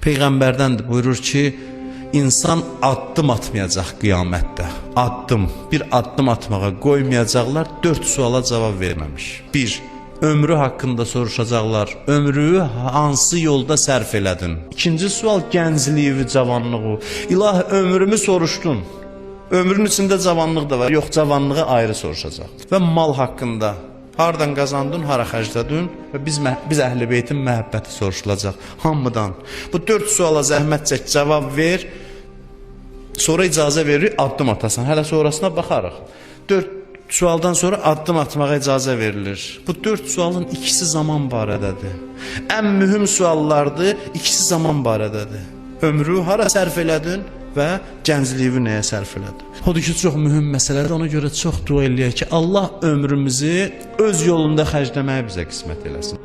Peyğəmbərdəndir, buyurur ki, insan addım atmayacaq qiyamətdə. Bir addım atmağa qoymayacaqlar, 4 suala cavab verməmiş. 1. Ömrü haqqında soruşacaqlar. Ömrü hansı yolda sərf elədin? 2. sual gəncliyi, cavanlığı. İlahi, ömrümü soruşdun. Ömrün içində cavanlıq da var. Yox, cavanlığı ayrı soruşacaq. Və mal haqqında. Hardan qazandın, hara xərclədin və biz Əhl-i Beytin məhəbbəti soruşulacaq hamıdan. Bu 4 suala zəhmət çək, cavab ver. Sonra icazə verir, addım atasan. Hələ sonrasına baxarıq. 4 sualdan sonra addım atmağa icazə verilir. Bu 4 sualın ikisi zaman barədədir. Ən mühüm suallardır, ikisi zaman barədədir. Ömrü hara sərf elədin və gəncliyi nəyə sərf elədin? Odur ki, çox mühüm məsələdir. Ona görə çox dua eləyək ki, Allah ömrümüzü öz yolunda xərcləməyi bizə qismət eləsin.